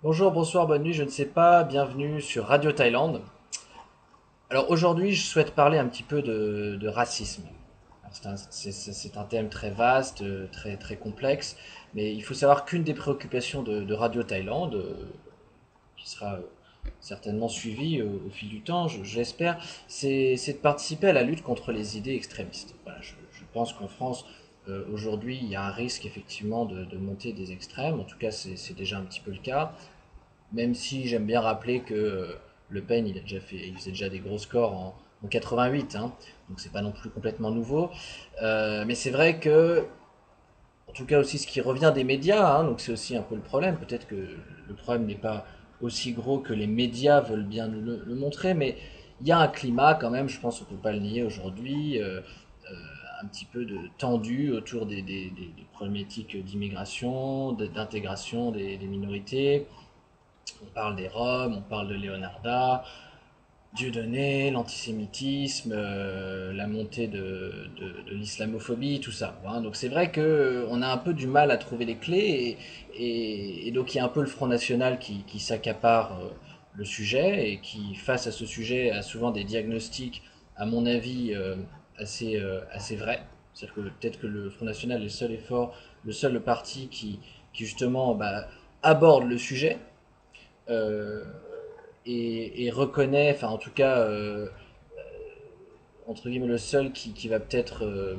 Bonjour, bonsoir, bonne nuit, je ne sais pas, bienvenue sur Radio Thaïlande. Alors aujourd'hui, je souhaite parler un petit peu de racisme. Alors, c'est un thème très vaste, très, très complexe, mais il faut savoir qu'une des préoccupations de Radio Thaïlande, qui sera certainement suivie au fil du temps, je l'espère, c'est de participer à la lutte contre les idées extrémistes. Voilà, je pense qu'en France, aujourd'hui, il y a un risque effectivement de montée des extrêmes, en tout cas c'est déjà un petit peu le cas. Même si j'aime bien rappeler que Le Pen, il faisait déjà des gros scores en 88, hein, donc c'est pas non plus complètement nouveau. Mais c'est vrai que, en tout cas aussi ce qui revient des médias, hein, donc c'est aussi un peu le problème. Peut-être que le problème n'est pas aussi gros que les médias veulent bien le montrer, mais il y a un climat quand même, je pense qu'on ne peut pas le nier aujourd'hui, un petit peu tendu autour des problématiques d'immigration, d'intégration des minorités. On parle des Roms, on parle de Leonarda, Dieudonné, l'antisémitisme, la montée de l'islamophobie, tout ça. Hein. Donc c'est vrai qu'on a un peu du mal à trouver les clés et donc il y a un peu le Front National qui s'accapare le sujet et qui, face à ce sujet, a souvent des diagnostics, à mon avis, assez vrais. C'est-à-dire que peut-être que le Front National est le seul effort, le seul parti qui justement aborde le sujet, euh, et reconnaît, enfin en tout cas, entre guillemets, le seul qui va peut-être,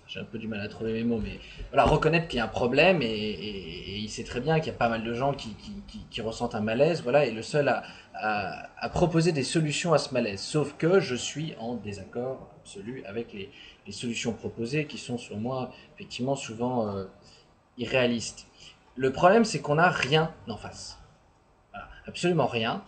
j'ai un peu du mal à trouver mes mots, mais voilà, reconnaître qu'il y a un problème et il sait très bien qu'il y a pas mal de gens qui ressentent un malaise, voilà, et le seul à proposer des solutions à ce malaise. Sauf que je suis en désaccord absolu avec les solutions proposées qui sont, sur moi, effectivement, souvent irréalistes. Le problème, c'est qu'on n'a rien en face. Voilà, absolument rien.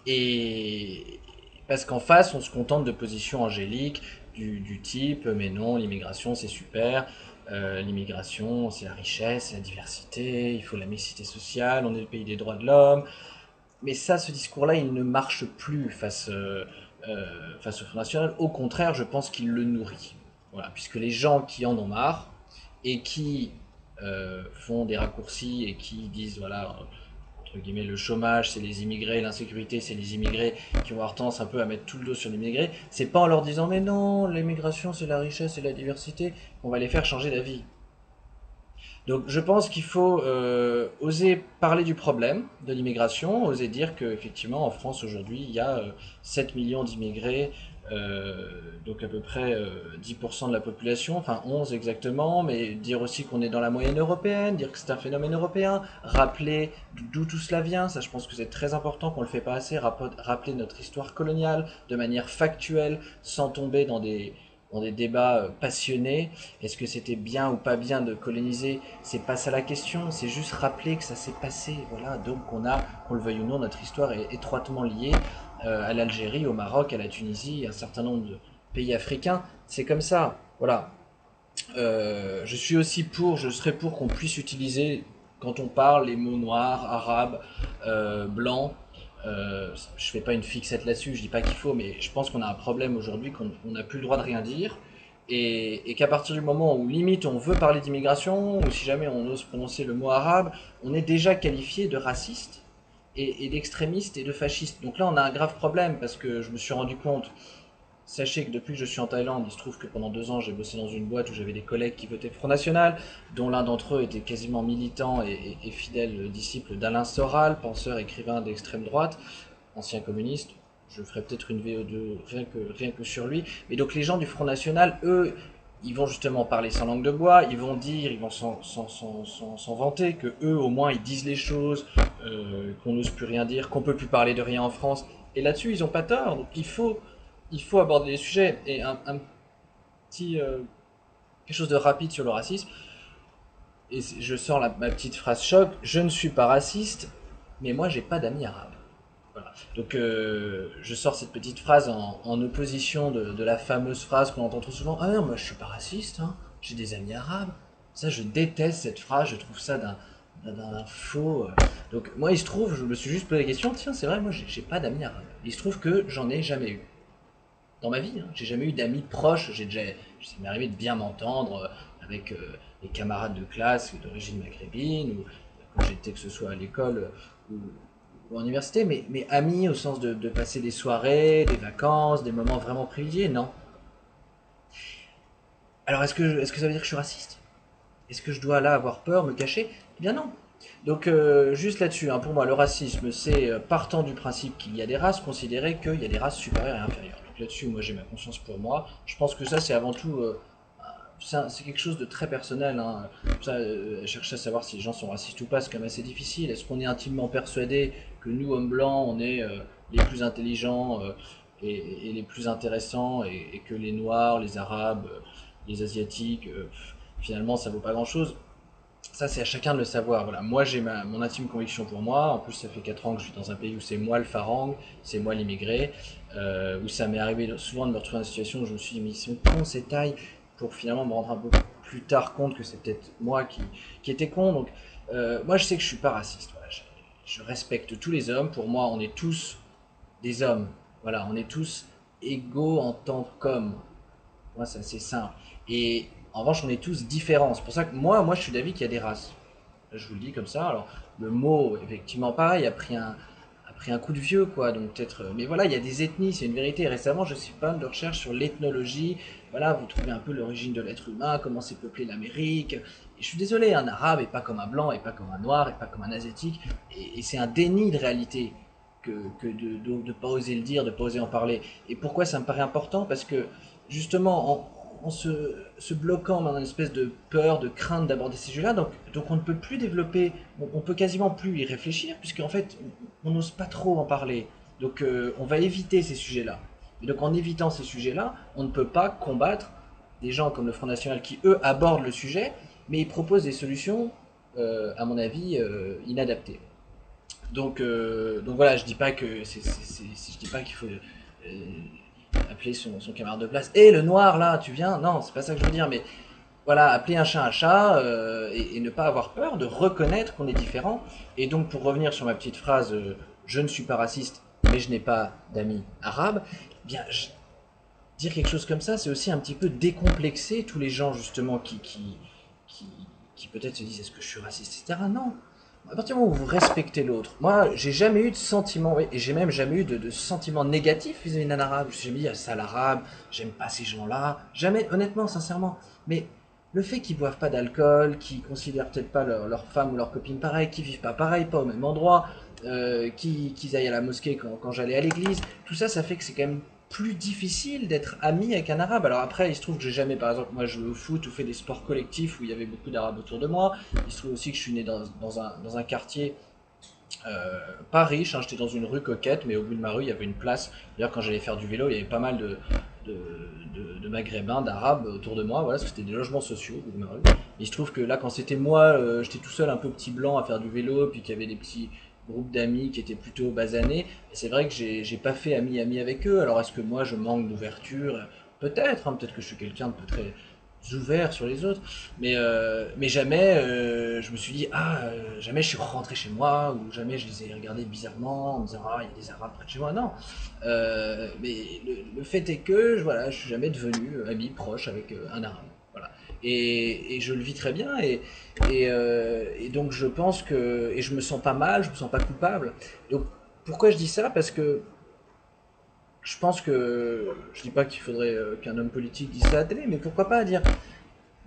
Et parce qu'en face, on se contente de positions angéliques du type mais non, l'immigration c'est super, l'immigration c'est la richesse, c'est la diversité, il faut la mixité sociale, on est le pays des droits de l'homme. Mais ça, ce discours-là, il ne marche plus face au Front National. Au contraire, je pense qu'il le nourrit. Voilà, puisque les gens qui en ont marre et qui font des raccourcis et qui disent voilà, entre guillemets, le chômage, c'est les immigrés, l'insécurité, c'est les immigrés, qui vont avoir tendance un peu à mettre tout le dos sur les immigrés, c'est pas en leur disant mais non, l'immigration c'est la richesse et la diversité qu'on va les faire changer d'avis. Donc je pense qu'il faut oser parler du problème de l'immigration, oser dire qu'effectivement en France aujourd'hui il y a 7 millions d'immigrés, donc à peu près 10% de la population, enfin 11 exactement, mais dire aussi qu'on est dans la moyenne européenne, dire que c'est un phénomène européen, rappeler d'où tout cela vient, ça je pense que c'est très important qu'on ne le fait pas assez, rappeler notre histoire coloniale de manière factuelle, sans tomber dans des débats passionnés. Est-ce que c'était bien ou pas bien de coloniser? C'est pas ça la question, c'est juste rappeler que ça s'est passé. Voilà, donc qu'on le veuille ou non, notre histoire est étroitement liée à l'Algérie, au Maroc, à la Tunisie, à un certain nombre de pays africains. C'est comme ça. Voilà. Je suis aussi je serais pour qu'on puisse utiliser, quand on parle, les mots noirs, arabes, blancs. Je fais pas une fixette là-dessus, je dis pas qu'il faut, mais je pense qu'on a un problème aujourd'hui, qu'on n'a plus le droit de rien dire. Et qu'à partir du moment où limite on veut parler d'immigration, ou si jamais on ose prononcer le mot arabe, on est déjà qualifié de raciste et d'extrémiste et de fasciste. Donc là on a un grave problème parce que je me suis rendu compte. Sachez que depuis que je suis en Thaïlande, il se trouve que pendant 2 ans, j'ai bossé dans une boîte où j'avais des collègues qui votaient Front National, dont l'un d'entre eux était quasiment militant et fidèle disciple d'Alain Soral, penseur, écrivain d'extrême droite, ancien communiste. Je ferai peut-être une VO2 rien que sur lui. Mais donc les gens du Front National, eux, ils vont justement parler sans langue de bois, ils vont dire, ils vont s'en vanter, que eux au moins ils disent les choses, qu'on n'ose plus rien dire, qu'on peut plus parler de rien en France. Et là-dessus, ils ont pas tort. Donc il faut aborder les sujets. Et un petit quelque chose de rapide sur le racisme. Et je sors ma petite phrase choc. Je ne suis pas raciste, mais moi j'ai pas d'amis arabes. Voilà. Donc je sors cette petite phrase en opposition de la fameuse phrase qu'on entend trop souvent. Ah non, moi je suis pas raciste, hein. J'ai des amis arabes. Ça, je déteste cette phrase. Je trouve ça d'un faux. Donc moi, il se trouve, je me suis juste posé la question. Tiens, c'est vrai, moi j'ai pas d'amis arabes. Il se trouve que j'en ai jamais eu dans ma vie. Hein. J'ai jamais eu d'amis proches. Ça m'est arrivé de bien m'entendre avec des camarades de classe d'origine maghrébine ou quand j'étais, que ce soit à l'école ou en université, mais amis au sens de passer des soirées, des vacances, des moments vraiment privilégiés, non. Alors est-ce que ça veut dire que je suis raciste? Est-ce que je dois là avoir peur, me cacher? Eh bien non. Donc juste là-dessus, hein, pour moi, le racisme, c'est partant du principe qu'il y a des races, considérer qu'il y a des races supérieures et inférieures. Donc là-dessus, moi j'ai ma conscience pour moi. Je pense que ça, c'est avant tout, c'est quelque chose de très personnel, hein. Ça, chercher à savoir si les gens sont racistes ou pas, c'est quand même assez difficile. Est-ce qu'on est intimement persuadé que nous, hommes blancs, on est les plus intelligents et les plus intéressants, et que les noirs, les arabes, les asiatiques, finalement, ça vaut pas grand-chose? Ça, c'est à chacun de le savoir. Voilà. Moi, j'ai mon intime conviction pour moi. En plus, ça fait 4 ans que je vis dans un pays où c'est moi le farang, c'est moi l'immigré, où ça m'est arrivé souvent de me retrouver dans une situation où je me suis dit, mais ils sont cons ces tailles, pour finalement me rendre un peu plus tard compte que c'est peut-être moi qui était con. Donc, moi, je sais que je suis pas raciste. Voilà. Je respecte tous les hommes. Pour moi, on est tous des hommes. Voilà, on est tous égaux en tant qu'hommes. Moi, c'est assez simple. Et en revanche, on est tous différents. C'est pour ça que moi je suis d'avis qu'il y a des races. Je vous le dis comme ça. Alors, le mot, effectivement, pareil, a pris un coup de vieux, quoi. Donc, peut-être. Mais voilà, il y a des ethnies, c'est une vérité. Récemment, je suis pas mal de recherches sur l'ethnologie. Voilà, vous trouvez un peu l'origine de l'être humain, comment s'est peuplée l'Amérique. Et je suis désolé, un arabe est pas comme un blanc, est pas comme un noir, est pas comme un asiatique. Et c'est un déni de réalité que de ne pas oser le dire, de ne pas oser en parler. Et pourquoi ça me paraît important? Parce que justement, en se bloquant dans une espèce de peur, de crainte d'aborder ces sujets-là, donc on ne peut plus développer, on peut quasiment plus y réfléchir, puisqu'en fait, on n'ose pas trop en parler. Donc on va éviter ces sujets-là. Et donc en évitant ces sujets-là, on ne peut pas combattre des gens comme le Front National qui, eux, abordent le sujet, mais ils proposent des solutions, à mon avis, inadaptées. Donc voilà, je dis pas que je dis pas qu'il faut appeler son camarade de place. Hé, le noir là, tu viens? Non, c'est pas ça que je veux dire, mais voilà, appeler un chat, et ne pas avoir peur de reconnaître qu'on est différent. Et donc pour revenir sur ma petite phrase, je ne suis pas raciste, mais je n'ai pas d'amis arabes. Eh bien, dire quelque chose comme ça, c'est aussi un petit peu décomplexer tous les gens justement qui, qui peut-être se disent est-ce que je suis raciste, etc. Non, à partir du moment où vous respectez l'autre, moi, j'ai jamais eu de sentiment, oui, et j'ai même jamais eu de sentiment négatif vis-à-vis d'un arabe. Je me suis jamais dit, ah, ça l'arabe, j'aime pas ces gens-là. Jamais, honnêtement, sincèrement. Mais le fait qu'ils boivent pas d'alcool, qu'ils considèrent peut-être pas leur femme ou leur copine pareil, qu'ils vivent pas pareil, pas au même endroit, qu'ils aillent à la mosquée quand j'allais à l'église, tout ça, ça fait que c'est quand même plus difficile d'être ami avec un arabe. Alors après, il se trouve que j'ai jamais, par exemple, moi, joué au foot ou fait des sports collectifs où il y avait beaucoup d'arabes autour de moi. Il se trouve aussi que je suis né dans un quartier pas riche, hein. J'étais dans une rue coquette, mais au bout de ma rue, il y avait une place. D'ailleurs, quand j'allais faire du vélo, il y avait pas mal de maghrébins, d'arabes autour de moi, voilà, parce que c'était des logements sociaux au bout de ma rue. Et il se trouve que là, quand c'était moi, j'étais tout seul, un peu petit blanc, à faire du vélo, puis qu'il y avait des petits groupes d'amis qui étaient plutôt basanés. Et c'est vrai que j'ai pas fait ami avec eux. Alors, est-ce que moi, je manque d'ouverture? Peut-être, hein, peut-être que je suis quelqu'un de peu très ouvert sur les autres, mais jamais je me suis dit, jamais je suis rentré chez moi, ou jamais je les ai regardés bizarrement en me disant, ah, il y a des arabes près de chez moi. Non. Mais le fait est que voilà, je suis jamais devenu ami proche avec un arabe. Voilà. Et je le vis très bien, et donc je pense que, et je me sens pas mal, je me sens pas coupable. Donc pourquoi je dis ça? Parce que je pense que, je dis pas qu'il faudrait qu'un homme politique dise ça à la télé, mais pourquoi pas dire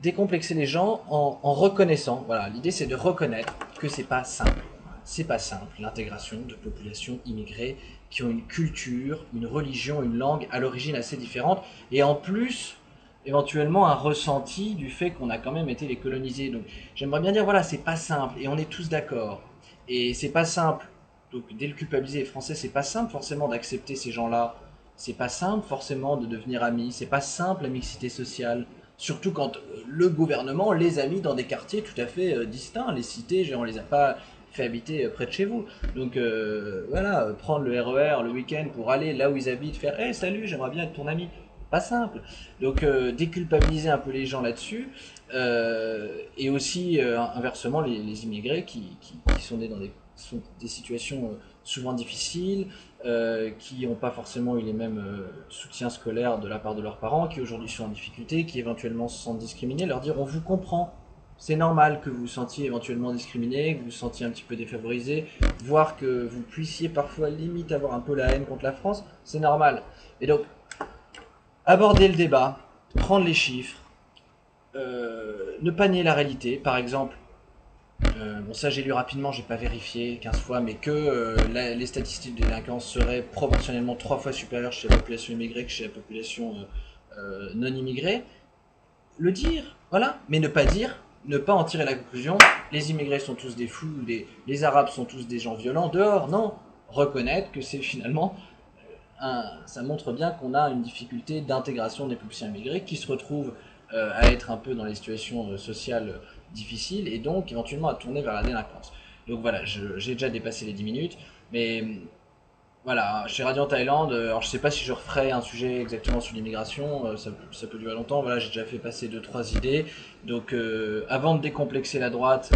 décomplexer les gens en reconnaissant. Voilà, l'idée c'est de reconnaître que c'est pas simple. C'est pas simple l'intégration de populations immigrées qui ont une culture, une religion, une langue à l'origine assez différente, et en plus éventuellement un ressenti du fait qu'on a quand même été les colonisés. Donc j'aimerais bien dire voilà, c'est pas simple et on est tous d'accord. Et c'est pas simple. Donc dès le culpabiliser les Français, c'est pas simple forcément d'accepter ces gens-là. C'est pas simple forcément de devenir amis. C'est pas simple la mixité sociale. Surtout quand le gouvernement les a mis dans des quartiers tout à fait distincts. Les cités, on les a pas fait habiter près de chez vous. Donc voilà, prendre le RER le week-end pour aller là où ils habitent, faire hey, salut, j'aimerais bien être ton ami. Pas simple. Donc déculpabiliser un peu les gens là-dessus. Et aussi inversement les immigrés qui sont nés dans des situations souvent difficiles, qui n'ont pas forcément eu les mêmes soutiens scolaires de la part de leurs parents, qui aujourd'hui sont en difficulté, qui éventuellement se sentent discriminés, leur dire on vous comprend. C'est normal que vous vous sentiez éventuellement discriminé, que vous vous sentiez un petit peu défavorisé, voire que vous puissiez parfois limite avoir un peu la haine contre la France, c'est normal. Et donc, aborder le débat, prendre les chiffres, ne pas nier la réalité. Par exemple, bon ça j'ai lu rapidement, j'ai pas vérifié 15 fois, mais que les statistiques de délinquance seraient proportionnellement 3 fois supérieures chez la population immigrée que chez la population non immigrée. Le dire, voilà, mais ne pas dire, ne pas en tirer la conclusion, les immigrés sont tous des fous, les arabes sont tous des gens violents, dehors, non. Reconnaître que c'est finalement, ça montre bien qu'on a une difficulté d'intégration des populations immigrées qui se retrouvent à être un peu dans les situations sociales difficiles et donc éventuellement à tourner vers la délinquance. Donc voilà, j'ai déjà dépassé les 10 minutes, mais voilà, chez Radio Thaïlande, alors je sais pas si je referai un sujet exactement sur l'immigration, ça peut durer longtemps, voilà, j'ai déjà fait passer deux trois idées. Donc avant de décomplexer la droite,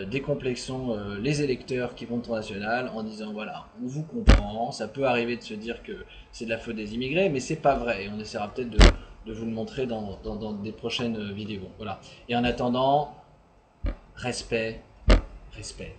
décomplexons les électeurs qui vont au Front National en disant voilà, on vous comprend, ça peut arriver de se dire que c'est de la faute des immigrés, mais c'est pas vrai, et on essaiera peut-être de vous le montrer dans des prochaines vidéos. Voilà. Et en attendant, respect, respect.